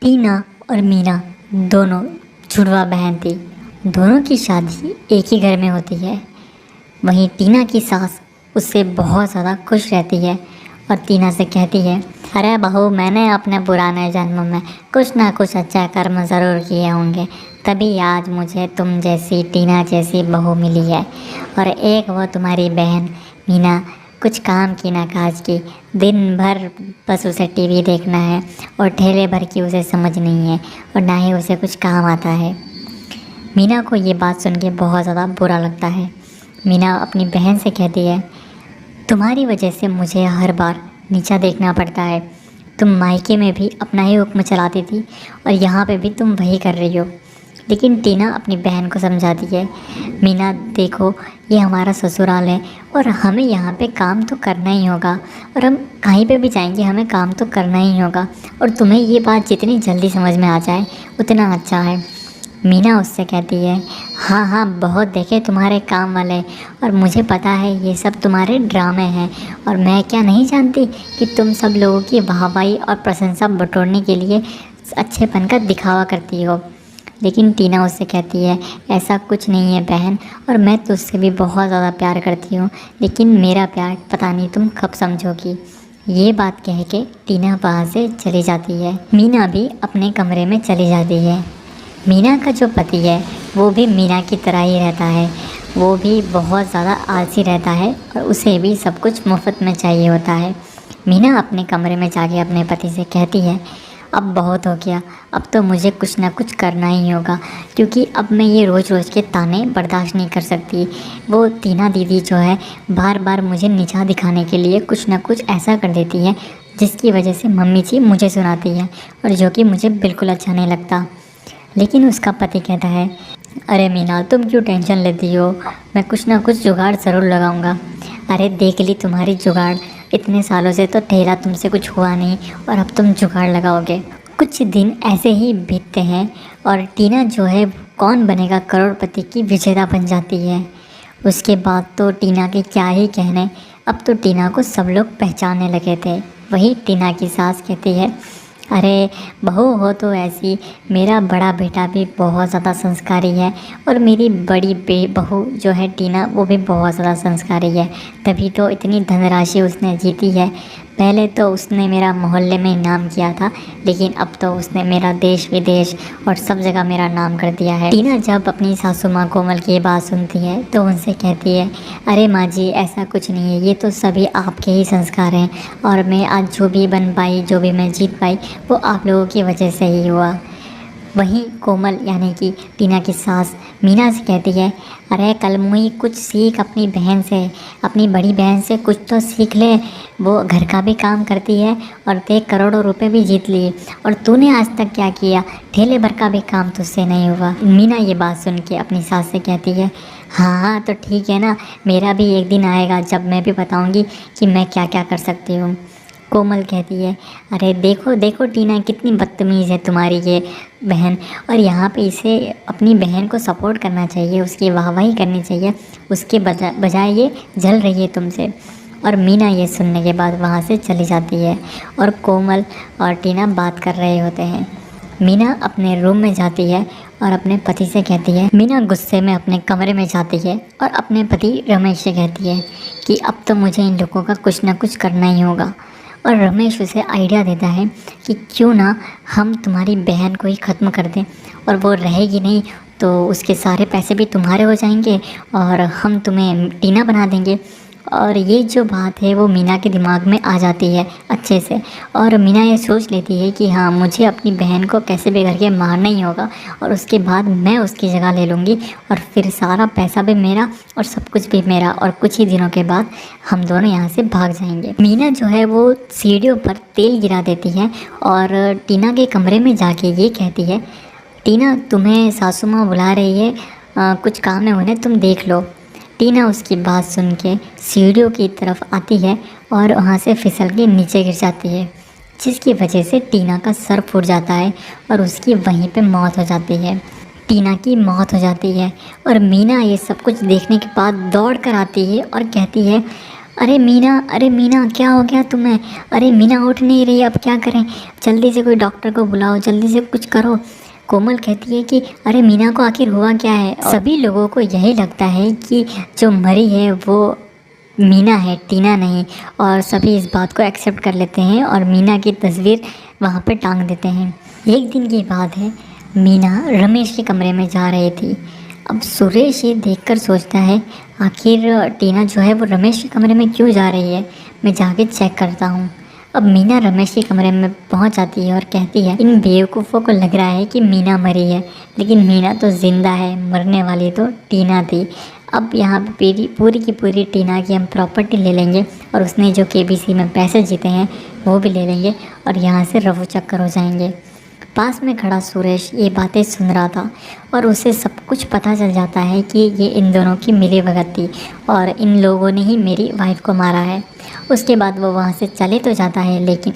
टीना और मीना दोनों जुड़वा बहन थी। दोनों की शादी एक ही घर में होती है। वहीं टीना की सास उससे बहुत ज़्यादा खुश रहती है और टीना से कहती है, अरे बहू, मैंने अपने पुराने जन्म में कुछ ना कुछ अच्छा कर्म ज़रूर किए होंगे, तभी आज मुझे तुम जैसी टीना जैसी बहू मिली है। और एक वो तुम्हारी बहन मीना, कुछ काम की ना काज की, दिन भर बस उसे टीवी देखना है और ठेले भर की उसे समझ नहीं है और ना ही उसे कुछ काम आता है। मीना को ये बात सुन के बहुत ज़्यादा बुरा लगता है। मीना अपनी बहन से कहती है, तुम्हारी वजह से मुझे हर बार नीचा देखना पड़ता है। तुम मायके में भी अपना ही हुक्म चलाती थी और यहाँ पे भी तुम वही कर रही हो। लेकिन टीना अपनी बहन को समझाती है, मीना देखो, ये हमारा ससुराल है और हमें यहाँ पे काम तो करना ही होगा और हम कहीं पे भी जाएंगे हमें काम तो करना ही होगा, और तुम्हें ये बात जितनी जल्दी समझ में आ जाए उतना अच्छा है। मीना उससे कहती है, हाँ हाँ, बहुत देखे तुम्हारे काम वाले, और मुझे पता है ये सब तुम्हारे ड्रामे हैं, और मैं क्या नहीं जानती कि तुम सब लोगों की वाहवाही और प्रशंसा बटोरने के लिए अच्छेपन का दिखावा करती हो। लेकिन टीना उससे कहती है, ऐसा कुछ नहीं है बहन, और मैं तुझसे भी बहुत ज़्यादा प्यार करती हूँ, लेकिन मेरा प्यार पता नहीं तुम कब समझोगी। ये बात कह के टीना वहाँ से चली जाती है। मीना भी अपने कमरे में चली जाती है। मीना का जो पति है वो भी मीना की तरह ही रहता है। वो भी बहुत ज़्यादा आलसी रहता है और उसे भी सब कुछ मुफ्त में चाहिए होता है। मीना अपने कमरे में जाके अपने पति से कहती है, अब बहुत हो गया, अब तो मुझे कुछ ना कुछ करना ही होगा, क्योंकि अब मैं ये रोज़ रोज़ के ताने बर्दाश्त नहीं कर सकती। वो टीना दीदी जो है बार बार मुझे नीचा दिखाने के लिए कुछ ना कुछ ऐसा कर देती है जिसकी वजह से मम्मी जी मुझे सुनाती है, और जो कि मुझे बिल्कुल अच्छा नहीं लगता। लेकिन उसका पति कहता है, अरे मीना, तुम क्यों टेंशन लेती हो, मैं कुछ ना कुछ जुगाड़ ज़रूर लगाऊंगा। अरे देख ली तुम्हारी जुगाड़, इतने सालों से तो ठेला तुमसे कुछ हुआ नहीं और अब तुम जुगाड़ लगाओगे। कुछ दिन ऐसे ही बीतते हैं और टीना जो है कौन बनेगा करोड़पति की विजेता बन जाती है। उसके बाद तो टीना के क्या ही कहने, अब तो टीना को सब लोग पहचानने लगे थे। वही टीना की सास कहती है, अरे बहू हो तो ऐसी, मेरा बड़ा बेटा भी बहुत ज़्यादा संस्कारी है और मेरी बड़ी बहू जो है टीना, वो भी बहुत ज़्यादा संस्कारी है, तभी तो इतनी धनराशि उसने जीती है। पहले तो उसने मेरा मोहल्ले में नाम किया था, लेकिन अब तो उसने मेरा देश विदेश और सब जगह मेरा नाम कर दिया है। टीना जब अपनी सासू माँ कोमल की बात सुनती है तो उनसे कहती है, अरे माँ जी, ऐसा कुछ नहीं है, ये तो सभी आपके ही संस्कार हैं, और मैं आज जो भी बन पाई, जो भी मैं जीत पाई, वो आप लोगों की वजह से ही हुआ। वहीं कोमल यानी कि टीना की सास मीना से कहती है, अरे कलमुई, कुछ सीख अपनी बहन से, अपनी बड़ी बहन से कुछ तो सीख ले। वो घर का भी काम करती है और देख करोड़ों रुपए भी जीत लिए, और तूने आज तक क्या किया, ठेले भर का भी काम तुझसे नहीं हुआ। मीना ये बात सुन के अपनी सास से कहती है, हाँ हाँ, तो ठीक है ना, मेरा भी एक दिन आएगा जब मैं भी बताऊँगी कि मैं क्या क्या कर सकती हूँ। कोमल कहती है, अरे देखो देखो टीना, कितनी बदतमीज़ है तुम्हारी ये बहन, और यहाँ पे इसे अपनी बहन को सपोर्ट करना चाहिए, उसकी वाहवाही करनी चाहिए, उसके बजाय ये जल रही है तुमसे। और मीना ये सुनने के बाद वहाँ से चली जाती है और कोमल और टीना बात कर रहे होते हैं। मीना अपने रूम में जाती है और अपने पति से कहती है, मीना गुस्से में अपने कमरे में जाती है और अपने पति रमेश से कहती है कि अब तो मुझे इन लोगों का कुछ ना कुछ करना ही होगा। और रमेश उसे आइडिया देता है कि क्यों ना हम तुम्हारी बहन को ही ख़त्म कर दें, और वो रहेगी नहीं तो उसके सारे पैसे भी तुम्हारे हो जाएंगे और हम तुम्हें टीना बना देंगे। और ये जो बात है वो मीना के दिमाग में आ जाती है अच्छे से, और मीना ये सोच लेती है कि हाँ, मुझे अपनी बहन को कैसे भी करके मारना ही होगा, और उसके बाद मैं उसकी जगह ले लूँगी और फिर सारा पैसा भी मेरा और सब कुछ भी मेरा, और कुछ ही दिनों के बाद हम दोनों यहाँ से भाग जाएंगे। मीना जो है वो सीढ़ियों पर तेल गिरा देती है और टीना के कमरे में जाके ये कहती है, टीना, तुम्हें सासू माँ बुला रही है, कुछ काम है उन्हें, तुम देख लो। टीना उसकी बात सुन के सीढ़ियों की तरफ आती है और वहाँ से फिसल के नीचे गिर जाती है, जिसकी वजह से टीना का सर फूट जाता है और उसकी वहीं पे मौत हो जाती है। टीना की मौत हो जाती है और मीना ये सब कुछ देखने के बाद दौड़ कर आती है और कहती है, अरे मीना क्या हो गया तुम्हें? अरे मीना उठ नहीं रही, अब क्या करें? जल्दी से कोई डॉक्टर को बुलाओ, जल्दी से कुछ करो। कोमल कहती है कि अरे मीना को आखिर हुआ क्या है? सभी लोगों को यही लगता है कि जो मरी है वो मीना है, टीना नहीं। और सभी इस बात को एक्सेप्ट कर लेते हैं और मीना की तस्वीर वहाँ पे टांग देते हैं। एक दिन की बात है, मीना रमेश के कमरे में जा रही थी। अब सुरेश ये देखकर सोचता है आखिर टीना जो है वो रमेश के कमरे में क्यों जा रही है, मैं जाके चेक करता हूँ। अब मीना रमेश के कमरे में पहुँच जाती है और कहती है इन बेवकूफ़ों को लग रहा है कि मीना मरी है, लेकिन मीना तो ज़िंदा है, मरने वाली तो टीना थी। अब यहाँ पे पूरी की पूरी टीना की हम प्रॉपर्टी ले लेंगे और उसने जो केबीसी में पैसे जीते हैं वो भी ले लेंगे और यहाँ से रफू चक्कर हो जाएंगे। पास में खड़ा सुरेश ये बातें सुन रहा था और उसे सब कुछ पता चल जाता है कि ये इन दोनों की मिलीभगत थी और इन लोगों ने ही मेरी वाइफ को मारा है। उसके बाद वो वहाँ से चले तो जाता है, लेकिन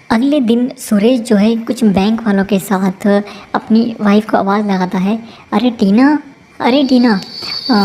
अगले दिन सुरेश जो है कुछ बैंक वालों के साथ अपनी वाइफ को आवाज़ लगाता है, अरे टीना।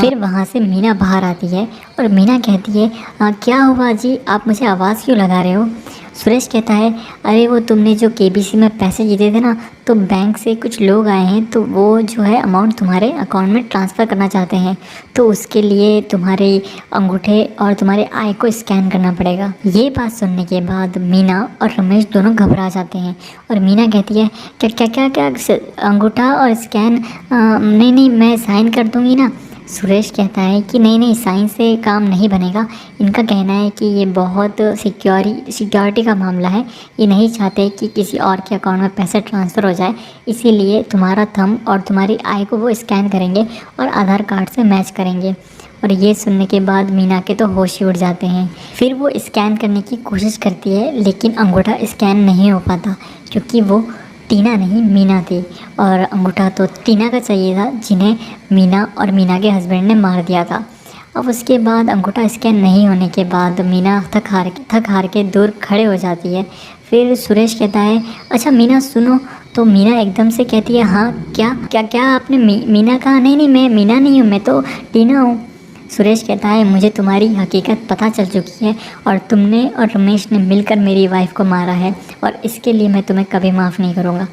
फिर वहाँ से मीना बाहर आती है और मीना कहती है क्या हुआ जी, आप मुझे आवाज़ क्यों लगा रहे हो? सुरेश कहता है अरे वो तुमने जो केबीसी में पैसे जीते थे ना, तो बैंक से कुछ लोग आए हैं, तो वो जो है अमाउंट तुम्हारे अकाउंट में ट्रांसफ़र करना चाहते हैं, तो उसके लिए तुम्हारे अंगूठे और तुम्हारे आई को स्कैन करना पड़ेगा। ये बात सुनने के बाद मीना और रमेश दोनों घबरा जाते हैं और मीना कहती है क्या क्या क्या क्या अंगूठा और स्कैन? नहीं मैं साइन कर दूँगी ना। सुरेश कहता है कि नहीं साइंस से काम नहीं बनेगा। इनका कहना है कि ये बहुत सिक्योरिटी का मामला है, ये नहीं चाहते कि किसी और के अकाउंट में पैसे ट्रांसफ़र हो जाए, इसीलिए तुम्हारा थंब और तुम्हारी आई को वो स्कैन करेंगे और आधार कार्ड से मैच करेंगे। और ये सुनने के बाद मीना के तो होश ही उड़ जाते हैं। फिर वो स्कैन करने की कोशिश करती है, लेकिन अंगूठा स्कैन नहीं हो पाता क्योंकि वो टीना नहीं मीना थी और अंगूठा तो टीना का चाहिए था, जिन्हें मीना और मीना के हस्बैंड ने मार दिया था। अब उसके बाद अंगूठा स्कैन नहीं होने के बाद मीना थक हार के दूर खड़े हो जाती है। फिर सुरेश कहता है अच्छा मीना सुनो, तो मीना एकदम से कहती है हाँ क्या आपने मीना कहा? नहीं मैं मीना नहीं हूँ, मैं तो टीना हूँ। सुरेश कहता है मुझे तुम्हारी हकीकत पता चल चुकी है और तुमने और रमेश ने मिलकर मेरी वाइफ को मारा है और इसके लिए मैं तुम्हें कभी माफ़ नहीं करूँगा।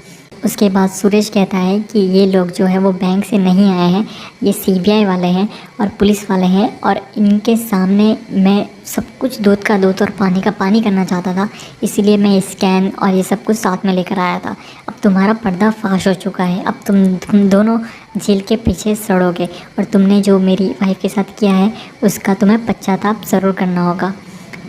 उसके बाद सुरेश कहता है कि ये लोग जो है वो बैंक से नहीं आए हैं, ये सीबीआई वाले हैं और पुलिस वाले हैं और इनके सामने मैं सब कुछ दूध का दूध और पानी का पानी करना चाहता था, इसीलिए मैं स्कैन और ये सब कुछ साथ में लेकर आया था। अब तुम्हारा पर्दा फाश हो चुका है, अब तुम दोनों जेल के पीछे सड़ोगे और तुमने जो मेरी वाइफ के साथ किया है उसका तुम्हें पश्चाताप ज़रूर करना होगा।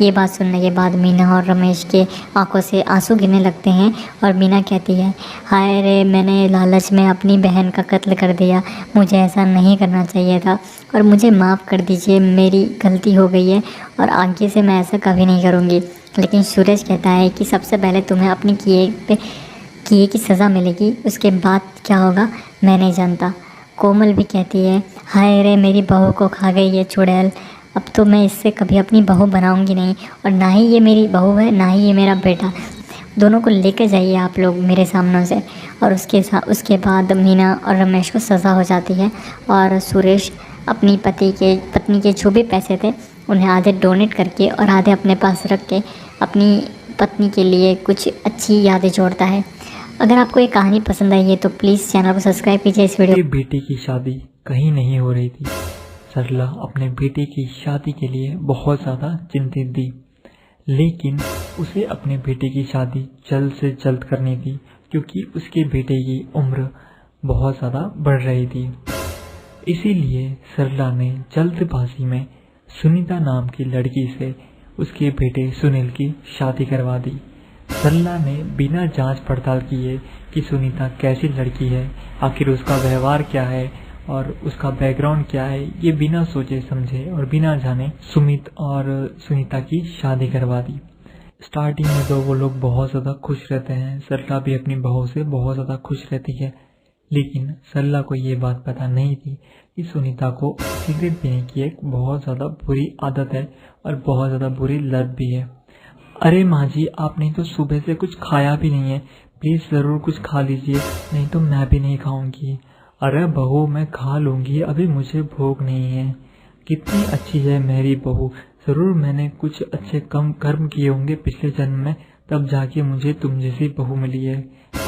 ये बात सुनने के बाद मीना और रमेश के आंखों से आंसू गिरने लगते हैं और मीना कहती है हाय रे, मैंने लालच में अपनी बहन का कत्ल कर दिया, मुझे ऐसा नहीं करना चाहिए था और मुझे माफ़ कर दीजिए, मेरी गलती हो गई है और आगे से मैं ऐसा कभी नहीं करूँगी। लेकिन सुरेश कहता है कि सबसे पहले तुम्हें अपने किए की सज़ा मिलेगी, उसके बाद क्या होगा मैं नहीं जानता। कोमल भी कहती है हाय रे, मेरी बहू को खा गई है चुड़ैल, अब तो मैं इससे कभी अपनी बहू बनाऊंगी नहीं और ना ही ये मेरी बहू है ना ही ये मेरा बेटा, दोनों को लेकर जाइए आप लोग मेरे सामने से। और उसके बाद मीना और रमेश को सज़ा हो जाती है और सुरेश अपनी पत्नी के जो भी पैसे थे उन्हें आधे डोनेट करके और आधे अपने पास रख के अपनी पत्नी के लिए कुछ अच्छी यादें जोड़ता है। अगर आपको ये कहानी पसंद आई है तो प्लीज़ चैनल को सब्सक्राइब कीजिए। इस वीडियो बेटी की शादी कहीं नहीं हो रही थी। सरला अपने बेटे की शादी के लिए बहुत ज़्यादा चिंतित थी, लेकिन उसे अपने बेटे की शादी जल्द से जल्द करनी थी क्योंकि उसके बेटे की उम्र बहुत ज़्यादा बढ़ रही थी। इसीलिए सरला ने जल्दबाजी में सुनीता नाम की लड़की से उसके बेटे सुनील की शादी करवा दी। सरला ने बिना जांच पड़ताल किए कि सुनीता कैसी लड़की है, आखिर उसका व्यवहार क्या है और उसका बैकग्राउंड क्या है, ये बिना सोचे समझे और बिना जाने सुमित और सुनीता की शादी करवा दी। स्टार्टिंग में तो वो लोग बहुत ज़्यादा खुश रहते हैं, सरला भी अपनी बहू से बहुत ज़्यादा खुश रहती है, लेकिन सरला को ये बात पता नहीं थी कि सुनीता को सिगरेट पीने की एक बहुत ज़्यादा बुरी आदत है और बहुत ज़्यादा बुरी लत भी है। अरे माँ जी, आपने तो सुबह से कुछ खाया भी नहीं है, प्लीज़ ज़रूर कुछ खा लीजिए, नहीं तो मैं भी नहीं खाऊंगी। अरे बहू, मैं खा लूँगी, अभी मुझे भूख नहीं है। कितनी अच्छी है मेरी बहू, जरूर मैंने कुछ अच्छे कम कर्म किए होंगे पिछले जन्म में, तब जाके मुझे तुम जैसी बहू मिली है।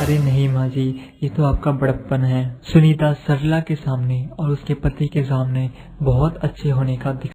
अरे नहीं माँ जी, ये तो आपका बड़प्पन है। सुनीता सरला के सामने और उसके पति के सामने बहुत अच्छे होने का